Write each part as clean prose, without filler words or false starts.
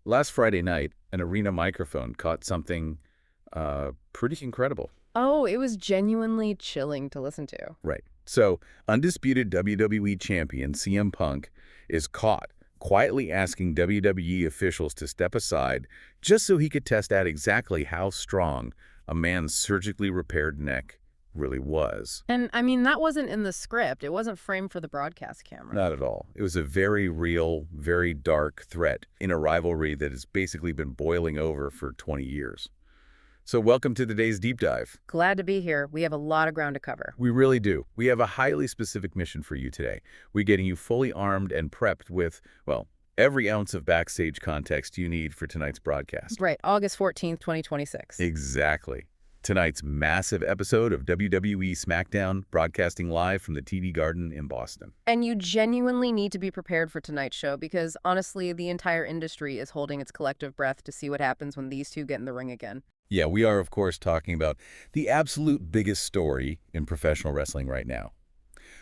Last Friday night, an arena microphone caught something pretty incredible. Oh, it was genuinely chilling to listen to. Right. So, undisputed WWE champion CM Punk is caught quietly asking WWE officials to step aside just so he could test out exactly how strong a man's surgically repaired neck really was. And, I mean, that wasn't in the script. It wasn't framed for the broadcast camera. Not at all. It was a very real, very dark threat in a rivalry that has basically been boiling over for 20 years. So welcome to today's deep dive. Glad to be here. We have a lot of ground to cover. We really do. We have a highly specific mission for you today. We're getting you fully armed and prepped with, well, every ounce of backstage context you need for tonight's broadcast. Right, August 14th, 2026. Exactly. Tonight's massive episode of WWE SmackDown, broadcasting live from the TD Garden in Boston. And you genuinely need to be prepared for tonight's show because, honestly, the entire industry is holding its collective breath to see what happens when these two get in the ring again. Yeah, we are, of course, talking about the absolute biggest story in professional wrestling right now.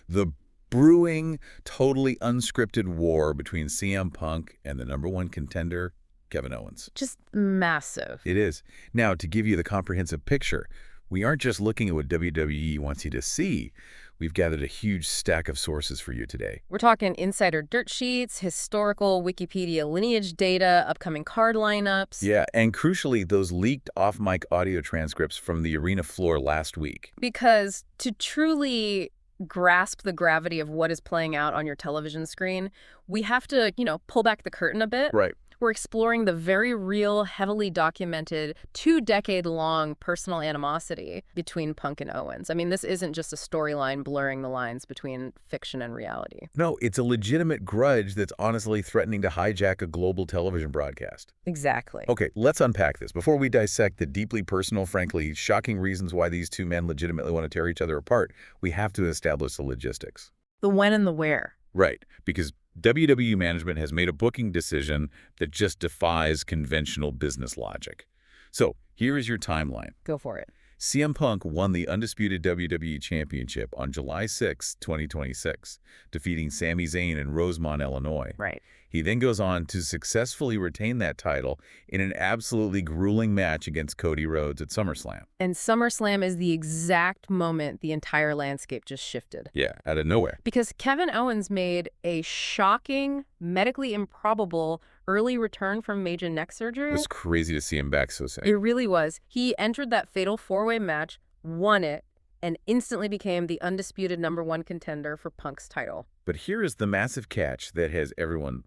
The brewing, totally unscripted war between CM Punk and the #1 contender, Kevin Owens. Just massive. It is. Now, to give you the comprehensive picture, we aren't just looking at what WWE wants you to see. We've gathered a huge stack of sources for you today. We're talking insider dirt sheets, historical Wikipedia lineage data, upcoming card lineups. Yeah, and crucially, those leaked off-mic audio transcripts from the arena floor last week. Because to truly grasp the gravity of what is playing out on your television screen, we have to, pull back the curtain a bit. Right. We're exploring the very real, heavily documented, 2-decade-long personal animosity between Punk and Owens. I mean, this isn't just a storyline blurring the lines between fiction and reality. No, it's a legitimate grudge that's honestly threatening to hijack a global television broadcast. Exactly. Okay, let's unpack this. Before we dissect the deeply personal, frankly, shocking reasons why these two men legitimately want to tear each other apart, we have to establish the logistics. The when and the where. Right, because WWE management has made a booking decision that just defies conventional business logic. So here is your timeline. Go for it. CM Punk won the undisputed WWE Championship on July 6, 2026, defeating Sami Zayn in Rosemont, Illinois. Right. He then goes on to successfully retain that title in an absolutely grueling match against Cody Rhodes at SummerSlam. And SummerSlam is the exact moment the entire landscape just shifted. Yeah, out of nowhere. Because Kevin Owens made a shocking, medically improbable early return from major neck surgery. It was crazy to see him back so soon. It really was. He entered that fatal four-way match, won it, and instantly became the undisputed #1 contender for Punk's title. But here is the massive catch that has everyone,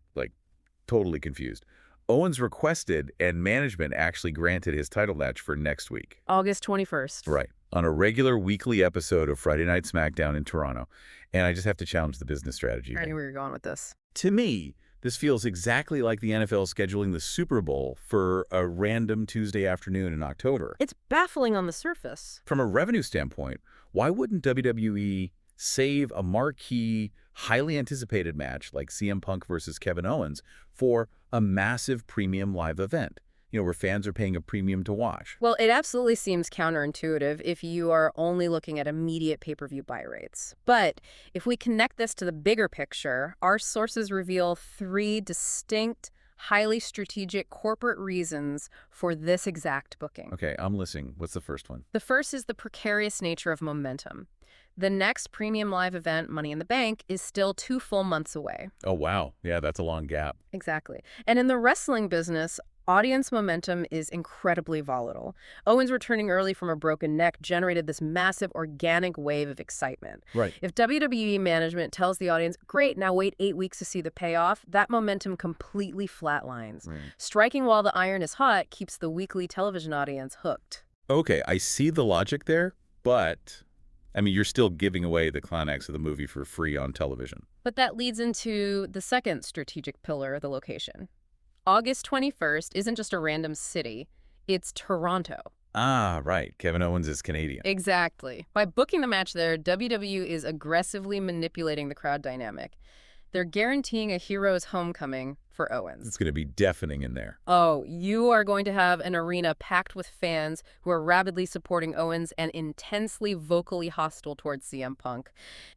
totally confused. Owens requested and management actually granted his title match for next week. August 21st. Right. On a regular weekly episode of Friday Night SmackDown in Toronto. And I just have to challenge the business strategy. I knew where you're going with this. To me, this feels exactly like the NFL scheduling the Super Bowl for a random Tuesday afternoon in October. It's baffling on the surface. From a revenue standpoint, why wouldn't WWE save a marquee, highly anticipated match like CM Punk versus Kevin Owens for a massive premium live event, where fans are paying a premium to watch? Well, it absolutely seems counterintuitive if you are only looking at immediate pay-per-view buy rates. But if we connect this to the bigger picture, our sources reveal 3 distinct, highly strategic corporate reasons for this exact booking. Okay, I'm listening. What's the first one? The first is the precarious nature of momentum. The next premium live event, Money in the Bank, is still 2 full months away. Oh, wow. Yeah, that's a long gap. Exactly. And in the wrestling business, audience momentum is incredibly volatile. Owens returning early from a broken neck generated this massive organic wave of excitement. Right. If WWE management tells the audience, great, now wait 8 weeks to see the payoff, that momentum completely flatlines. Right. Striking while the iron is hot keeps the weekly television audience hooked. Okay, I see the logic there, but you're still giving away the climax of the movie for free on television. But that leads into the second strategic pillar, the location. August 21st isn't just a random city, it's Toronto. Ah, right. Kevin Owens is Canadian. Exactly. By booking the match there, WWE is aggressively manipulating the crowd dynamic. They're guaranteeing a hero's homecoming for Owens. It's going to be deafening in there. Oh, you are going to have an arena packed with fans who are rabidly supporting Owens and intensely vocally hostile towards CM Punk.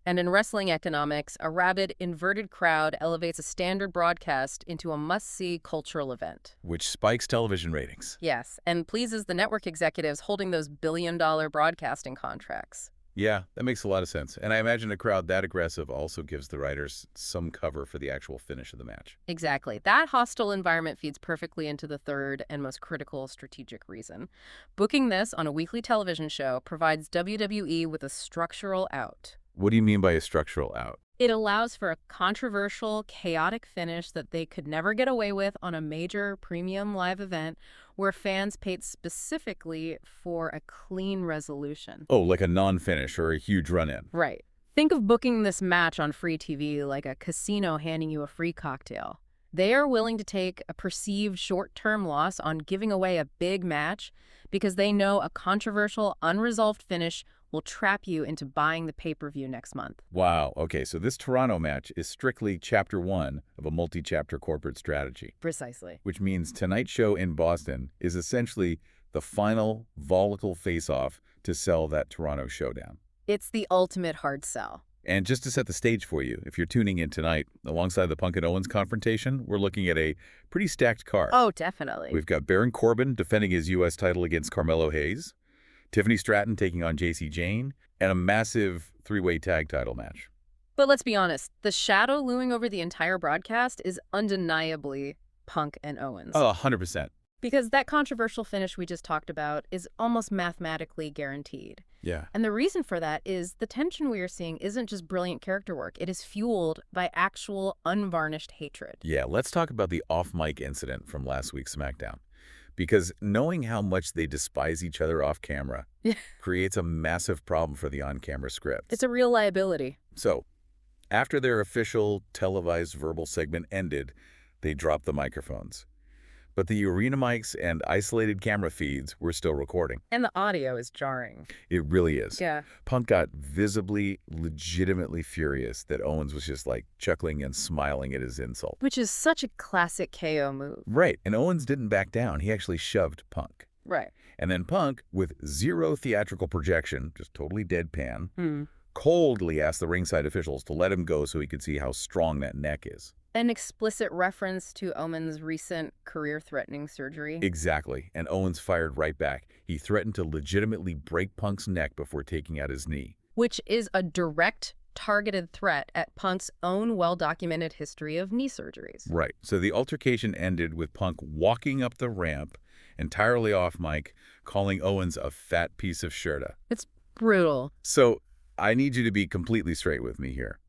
And in wrestling economics, a rabid, inverted crowd elevates a standard broadcast into a must-see cultural event. Which spikes television ratings. Yes, and pleases the network executives holding those billion-dollar broadcasting contracts. Yeah, that makes a lot of sense. And I imagine a crowd that aggressive also gives the writers some cover for the actual finish of the match. Exactly. That hostile environment feeds perfectly into the third and most critical strategic reason. Booking this on a weekly television show provides WWE with a structural out. What do you mean by a structural out? It allows for a controversial, chaotic finish that they could never get away with on a major premium live event where fans paid specifically for a clean resolution. Oh, like a non-finish or a huge run-in. Right. Think of booking this match on free TV like a casino handing you a free cocktail. They are willing to take a perceived short-term loss on giving away a big match because they know a controversial, unresolved finish will trap you into buying the pay-per-view next month. Wow. Okay, so this Toronto match is strictly chapter 1 of a multi-chapter corporate strategy. Precisely. Which means tonight's show in Boston is essentially the final volatile face-off to sell that Toronto showdown. It's the ultimate hard sell. And just to set the stage for you, if you're tuning in tonight, alongside the Punk and Owens confrontation, we're looking at a pretty stacked card. Oh, definitely. We've got Baron Corbin defending his U.S. title against Carmelo Hayes, Tiffany Stratton taking on JC Jane, and a massive three-way tag title match. But let's be honest, the shadow looming over the entire broadcast is undeniably Punk and Owens. Oh, 100%. Because that controversial finish we just talked about is almost mathematically guaranteed. Yeah. And the reason for that is the tension we are seeing isn't just brilliant character work. It is fueled by actual unvarnished hatred. Yeah, let's talk about the off-mic incident from last week's SmackDown. Because knowing how much they despise each other off camera creates a massive problem for the on-camera scripts. It's a real liability. So, after their official televised verbal segment ended, they dropped the microphones. But the arena mics and isolated camera feeds were still recording. And the audio is jarring. It really is. Yeah. Punk got visibly, legitimately furious that Owens was just like chuckling and smiling at his insult. Which is such a classic KO move. Right. And Owens didn't back down. He actually shoved Punk. Right. And then Punk, with zero theatrical projection, just totally deadpan, coldly asked the ringside officials to let him go so he could see how strong that neck is. An explicit reference to Owens' recent career-threatening surgery. Exactly. And Owens fired right back. He threatened to legitimately break Punk's neck before taking out his knee. Which is a direct, targeted threat at Punk's own well-documented history of knee surgeries. Right. So the altercation ended with Punk walking up the ramp, entirely off mic, calling Owens a fat piece of shirta. It's brutal. So I need you to be completely straight with me here.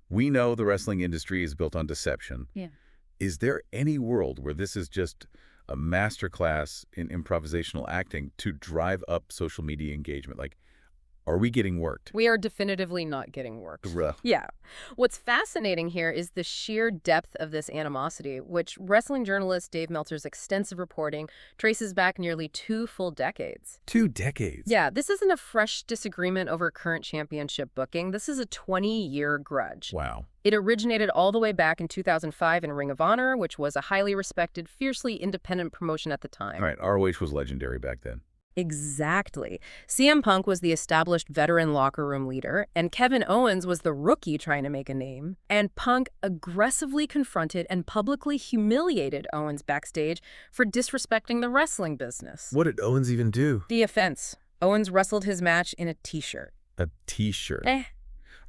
We know the wrestling industry is built on deception. Yeah. Is there any world where this is just a masterclass in improvisational acting to drive up social media engagement? Like, are we getting worked? We are definitively not getting worked. Ruh. Yeah. What's fascinating here is the sheer depth of this animosity, which wrestling journalist Dave Meltzer's extensive reporting traces back nearly 2 full decades. 2 decades? Yeah, this isn't a fresh disagreement over current championship booking. This is a 20-year grudge. Wow. It originated all the way back in 2005 in Ring of Honor, which was a highly respected, fiercely independent promotion at the time. All right, ROH was legendary back then. Exactly. CM Punk was the established veteran locker room leader, and Kevin Owens was the rookie trying to make a name. And Punk aggressively confronted and publicly humiliated Owens backstage for disrespecting the wrestling business. What did Owens even do? The offense. Owens wrestled his match in a t-shirt. A t-shirt?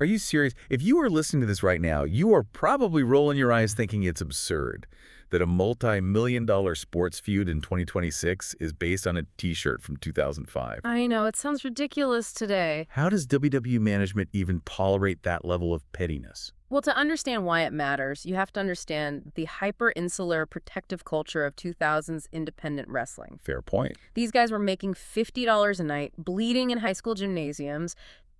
Are you serious? If you are listening to this right now, you are probably rolling your eyes thinking it's absurd that a multi-million-dollar sports feud in 2026 is based on a t-shirt from 2005. I know, it sounds ridiculous today. How does WWE management even tolerate that level of pettiness? Well, to understand why it matters, you have to understand the hyper-insular protective culture of 2000s independent wrestling. Fair point. These guys were making $50 a night, bleeding in high school gymnasiums,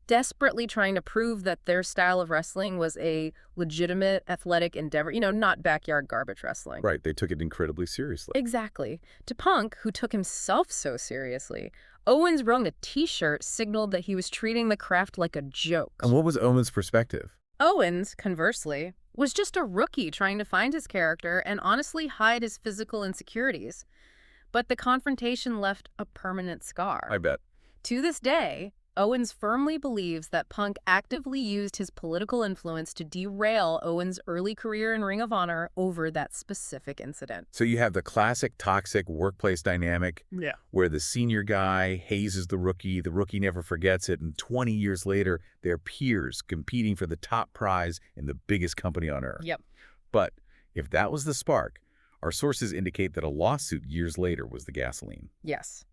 desperately trying to prove that their style of wrestling was a legitimate athletic endeavor, not backyard garbage wrestling. Right, they took it incredibly seriously. Exactly. To Punk, who took himself so seriously, Owens wearing a t-shirt signaled that he was treating the craft like a joke. And what was Owens' perspective? Owens, conversely, was just a rookie trying to find his character and honestly hide his physical insecurities. But the confrontation left a permanent scar. I bet. To this day, Owens firmly believes that Punk actively used his political influence to derail Owens' early career in Ring of Honor over that specific incident. So you have the classic toxic workplace dynamic where the senior guy hazes the rookie never forgets it, and 20 years later, they're peers competing for the top prize in the biggest company on earth. Yep. But if that was the spark, our sources indicate that a lawsuit years later was the gasoline. Yes.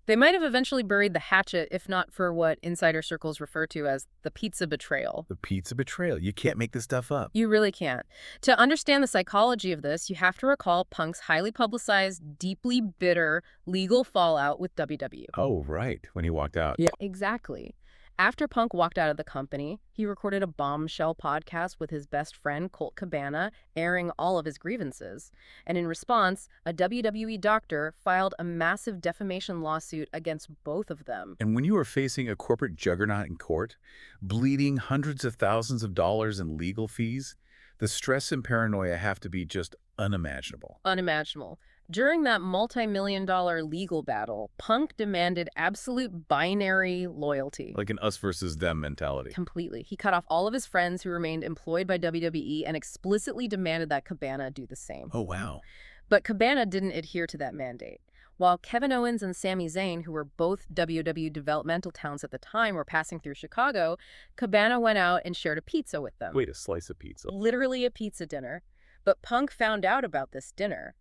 They might have eventually buried the hatchet if not for what insider circles refer to as the pizza betrayal. The pizza betrayal. You can't make this stuff up. You really can't. To understand the psychology of this, you have to recall Punk's highly publicized, deeply bitter legal fallout with WWE. Oh, right. When he walked out. Yeah, exactly. After Punk walked out of the company, he recorded a bombshell podcast with his best friend, Colt Cabana, airing all of his grievances. And in response, a WWE doctor filed a massive defamation lawsuit against both of them. And when you are facing a corporate juggernaut in court, bleeding hundreds of thousands of dollars in legal fees, the stress and paranoia have to be just unimaginable. Unimaginable. During that multi-million-dollar legal battle, Punk demanded absolute binary loyalty. Like an us versus them mentality. Completely. He cut off all of his friends who remained employed by WWE and explicitly demanded that Cabana do the same. Oh, wow. But Cabana didn't adhere to that mandate. While Kevin Owens and Sami Zayn, who were both WWE developmental talents at the time, were passing through Chicago, Cabana went out and shared a pizza with them. Wait, a slice of pizza? Literally a pizza dinner. But Punk found out about this dinner.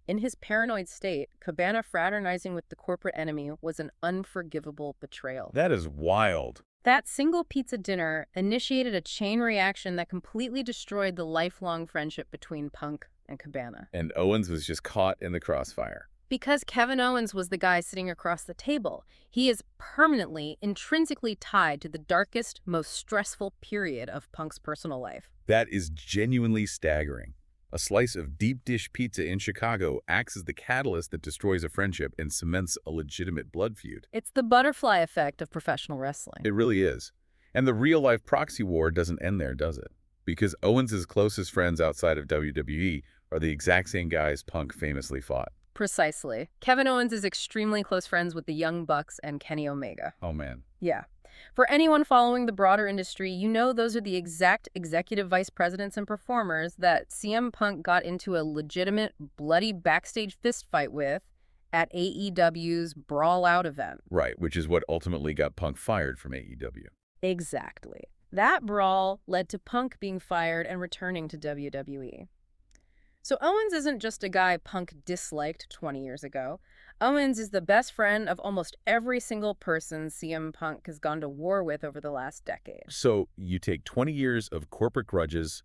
In his paranoid state, Cabana fraternizing with the corporate enemy was an unforgivable betrayal. That is wild. That single pizza dinner initiated a chain reaction that completely destroyed the lifelong friendship between Punk and Cabana. And Owens was just caught in the crossfire. Because Kevin Owens was the guy sitting across the table, he is permanently, intrinsically tied to the darkest, most stressful period of Punk's personal life. That is genuinely staggering. A slice of deep dish pizza in Chicago acts as the catalyst that destroys a friendship and cements a legitimate blood feud. It's the butterfly effect of professional wrestling. It really is. And the real-life proxy war doesn't end there, does it? Because Owens' closest friends outside of WWE are the exact same guys Punk famously fought. Precisely. Kevin Owens is extremely close friends with the Young Bucks and Kenny Omega. Oh, man. Yeah. For anyone following the broader industry, you know those are the exact executive vice presidents and performers that CM Punk got into a legitimate, bloody backstage fistfight with at AEW's Brawl Out event. Right, which is what ultimately got Punk fired from AEW. Exactly. That brawl led to Punk being fired and returning to WWE. So Owens isn't just a guy Punk disliked 20 years ago. Owens is the best friend of almost every single person CM Punk has gone to war with over the last decade. So you take 20 years of corporate grudges,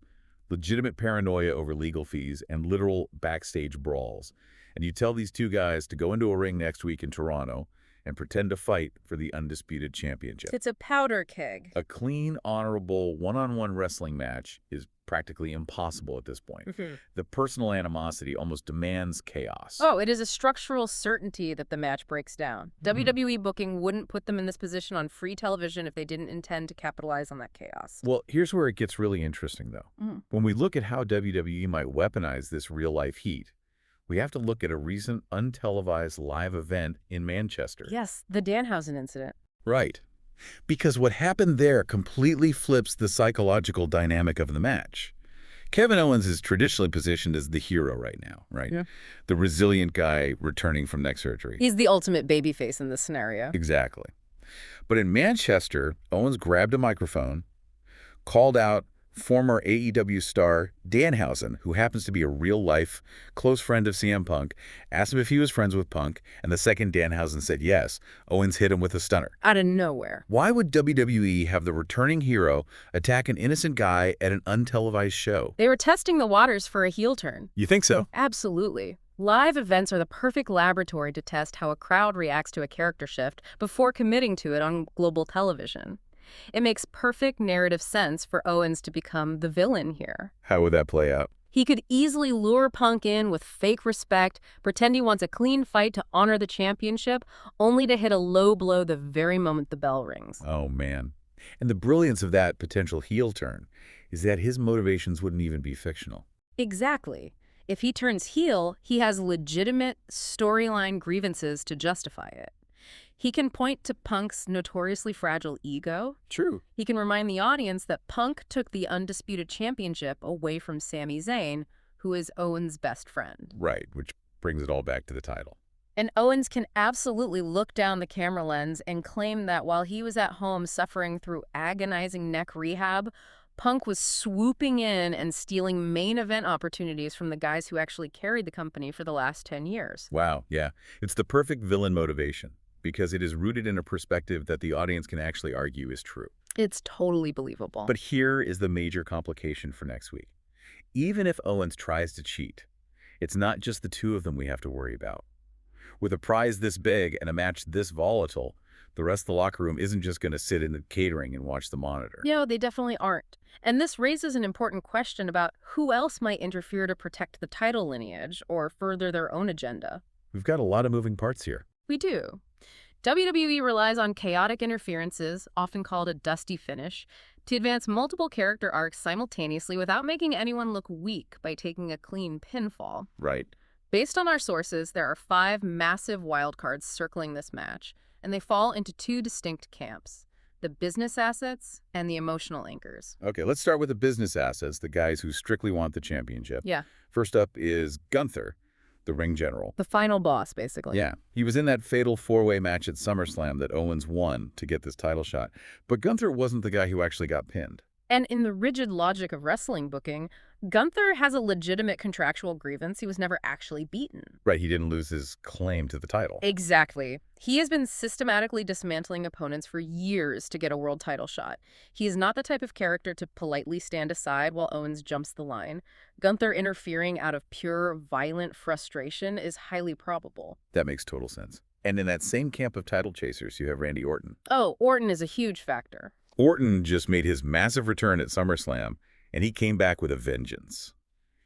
legitimate paranoia over legal fees, and literal backstage brawls, and you tell these two guys to go into a ring next week in Toronto and pretend to fight for the undisputed championship. It's a powder keg. A clean, honorable, one-on-one wrestling match is practically impossible at this point. The personal animosity almost demands chaos. Oh, it is a structural certainty that the match breaks down. WWE booking wouldn't put them in this position on free television if they didn't intend to capitalize on that chaos. Well, here's where it gets really interesting, though. When we look at how WWE might weaponize this real-life heat, we have to look at a recent untelevised live event in Manchester. Yes, the Danhausen incident. Right. Because what happened there completely flips the psychological dynamic of the match. Kevin Owens is traditionally positioned as the hero right now, right? Yeah. The resilient guy returning from neck surgery. He's the ultimate babyface in this scenario. Exactly. But in Manchester, Owens grabbed a microphone, called out former AEW star Danhausen, who happens to be a real-life close friend of CM Punk, asked him if he was friends with Punk, and the second Danhausen said yes, Owens hit him with a stunner. Out of nowhere. Why would WWE have the returning hero attack an innocent guy at an untelevised show? They were testing the waters for a heel turn. You think so? Absolutely. Live events are the perfect laboratory to test how a crowd reacts to a character shift before committing to it on global television. It makes perfect narrative sense for Owens to become the villain here. How would that play out? He could easily lure Punk in with fake respect, pretend he wants a clean fight to honor the championship, only to hit a low blow the very moment the bell rings. Oh, man. And the brilliance of that potential heel turn is that his motivations wouldn't even be fictional. Exactly. If he turns heel, he has legitimate storyline grievances to justify it. He can point to Punk's notoriously fragile ego. True. He can remind the audience that Punk took the undisputed championship away from Sami Zayn, who is Owens' best friend. Right, which brings it all back to the title. And Owens can absolutely look down the camera lens and claim that while he was at home suffering through agonizing neck rehab, Punk was swooping in and stealing main event opportunities from the guys who actually carried the company for the last 10 years. Wow, yeah. It's the perfect villain motivation because it is rooted in a perspective that the audience can actually argue is true. It's totally believable. But here is the major complication for next week. Even if Owens tries to cheat, it's not just the two of them we have to worry about. With a prize this big and a match this volatile, the rest of the locker room isn't just going to sit in the catering and watch the monitor. No, they definitely aren't. And this raises an important question about who else might interfere to protect the title lineage or further their own agenda. We've got a lot of moving parts here. We do. WWE relies on chaotic interferences, often called a dusty finish, to advance multiple character arcs simultaneously without making anyone look weak by taking a clean pinfall. Right. Based on our sources, there are 5 massive wildcards circling this match, and they fall into 2 distinct camps: the business assets and the emotional anchors. Okay, let's start with the business assets, the guys who strictly want the championship. Yeah. First up is Gunther, the ring general. The final boss, basically. Yeah, he was in that fatal four-way match at SummerSlam that Owens won to get this title shot. But Gunther wasn't the guy who actually got pinned. And in the rigid logic of wrestling booking, Gunther has a legitimate contractual grievance. He was never actually beaten. Right, he didn't lose his claim to the title. Exactly. He has been systematically dismantling opponents for years to get a world title shot. He is not the type of character to politely stand aside while Owens jumps the line. Gunther interfering out of pure, violent frustration is highly probable. That makes total sense. And in that same camp of title chasers, you have Randy Orton. Oh, Orton is a huge factor. Orton just made his massive return at SummerSlam, and he came back with a vengeance.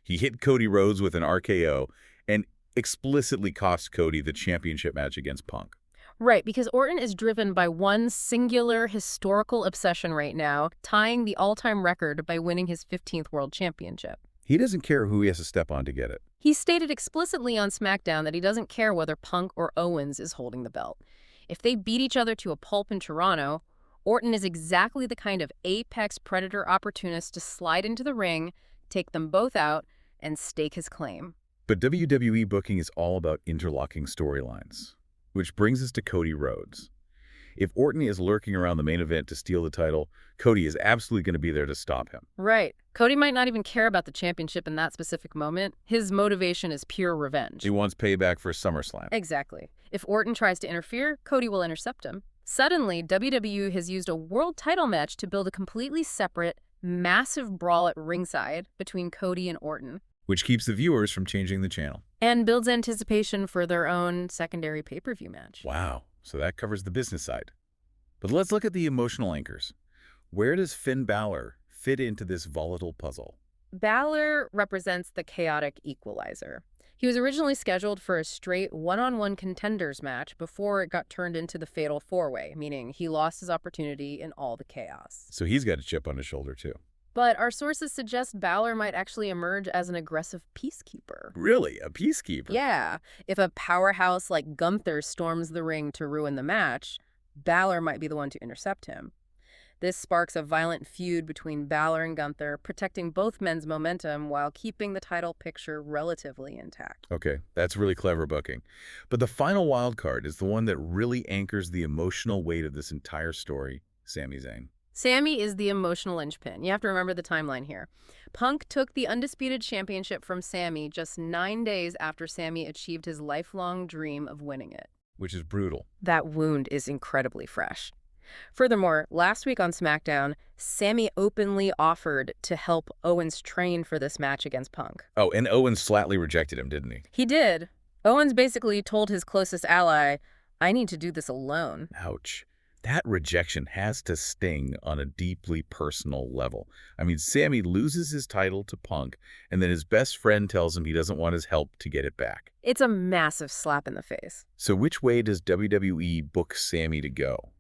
He hit Cody Rhodes with an RKO and explicitly cost Cody the championship match against Punk. Right, because Orton is driven by one singular historical obsession right now, tying the all-time record by winning his 15th world championship. He doesn't care who he has to step on to get it. He stated explicitly on SmackDown that he doesn't care whether Punk or Owens is holding the belt. If they beat each other to a pulp in Toronto, Orton is exactly the kind of apex predator opportunist to slide into the ring, take them both out, and stake his claim. But WWE booking is all about interlocking storylines, which brings us to Cody Rhodes. If Orton is lurking around the main event to steal the title, Cody is absolutely going to be there to stop him. Right. Cody might not even care about the championship in that specific moment. His motivation is pure revenge. He wants payback for SummerSlam. Exactly. If Orton tries to interfere, Cody will intercept him. Suddenly, WWE has used a world title match to build a completely separate, massive brawl at ringside between Cody and Orton. Which keeps the viewers from changing the channel. And builds anticipation for their own secondary pay-per-view match. Wow, so that covers the business side. But let's look at the emotional anchors. Where does Finn Balor fit into this volatile puzzle? Balor represents the chaotic equalizer. He was originally scheduled for a straight one-on-one contenders match before it got turned into the fatal four-way, meaning he lost his opportunity in all the chaos. So he's got a chip on his shoulder, too. But our sources suggest Balor might actually emerge as an aggressive peacekeeper. Really? A peacekeeper? Yeah. If a powerhouse like Gunther storms the ring to ruin the match, Balor might be the one to intercept him. This sparks a violent feud between Balor and Gunther, protecting both men's momentum while keeping the title picture relatively intact. Okay, that's really clever booking. But the final wild card is the one that really anchors the emotional weight of this entire story, Sami Zayn. Sami is the emotional linchpin. You have to remember the timeline here. Punk took the undisputed championship from Sami just 9 days after Sami achieved his lifelong dream of winning it. Which is brutal. That wound is incredibly fresh. Furthermore, last week on SmackDown, Sami openly offered to help Owens train for this match against Punk. Oh, and Owens flatly rejected him, didn't he? He did. Owens basically told his closest ally, "I need to do this alone." Ouch. That rejection has to sting on a deeply personal level. I mean, Sami loses his title to Punk, and then his best friend tells him he doesn't want his help to get it back. It's a massive slap in the face. So which way does WWE book Sami to go?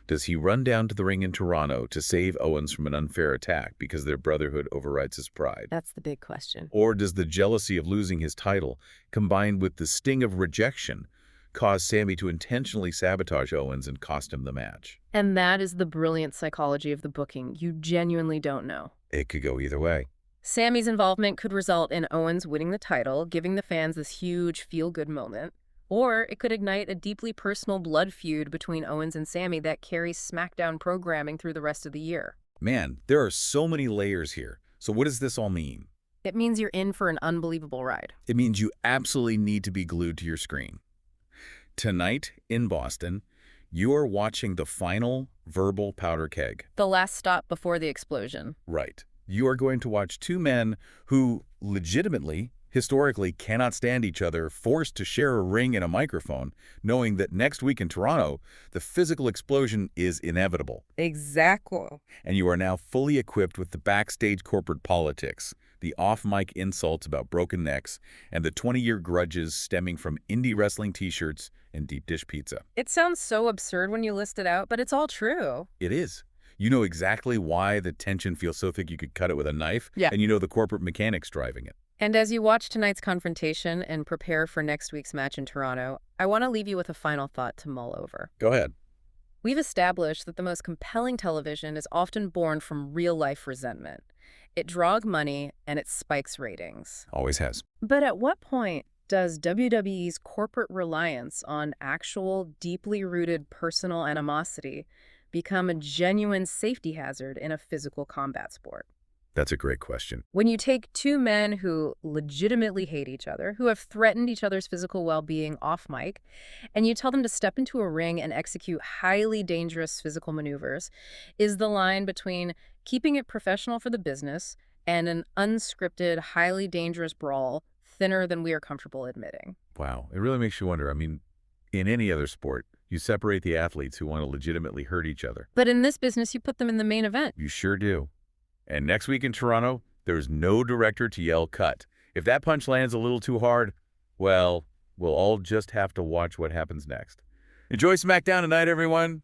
Does he run down to the ring in Toronto to save Owens from an unfair attack because their brotherhood overrides his pride? That's the big question. Or does the jealousy of losing his title, combined with the sting of rejection, cause Sami to intentionally sabotage Owens and cost him the match? And that is the brilliant psychology of the booking. You genuinely don't know. It could go either way. Sami's involvement could result in Owens winning the title, giving the fans this huge feel-good moment. Or it could ignite a deeply personal blood feud between Owens and Sami that carries SmackDown programming through the rest of the year. Man, there are so many layers here. So what does this all mean? It means you're in for an unbelievable ride. It means you absolutely need to be glued to your screen. Tonight in Boston, you are watching the final verbal powder keg. The last stop before the explosion. Right. You are going to watch two men who legitimately, historically, cannot stand each other, forced to share a ring and a microphone, knowing that next week in Toronto, the physical explosion is inevitable. Exactly. And you are now fully equipped with the backstage corporate politics, the off-mic insults about broken necks, and the 20-year grudges stemming from indie wrestling t-shirts and deep dish pizza. It sounds so absurd when you list it out, but it's all true. It is. You know exactly why the tension feels so thick you could cut it with a knife, Yeah. and you know the corporate mechanics driving it. And as you watch tonight's confrontation and prepare for next week's match in Toronto, I want to leave you with a final thought to mull over. Go ahead. We've established that the most compelling television is often born from real-life resentment. It draws money and it spikes ratings. Always has. But at what point does WWE's corporate reliance on actual, deeply rooted personal animosity become a genuine safety hazard in a physical combat sport? That's a great question. When you take two men who legitimately hate each other, who have threatened each other's physical well-being off mic, and you tell them to step into a ring and execute highly dangerous physical maneuvers, is the line between keeping it professional for the business and an unscripted, highly dangerous brawl thinner than we are comfortable admitting. Wow. It really makes you wonder. I mean, in any other sport, you separate the athletes who want to legitimately hurt each other. But in this business, you put them in the main event. You sure do. And next week in Toronto, there's no director to yell cut. If that punch lands a little too hard, well, we'll all just have to watch what happens next. Enjoy SmackDown tonight, everyone.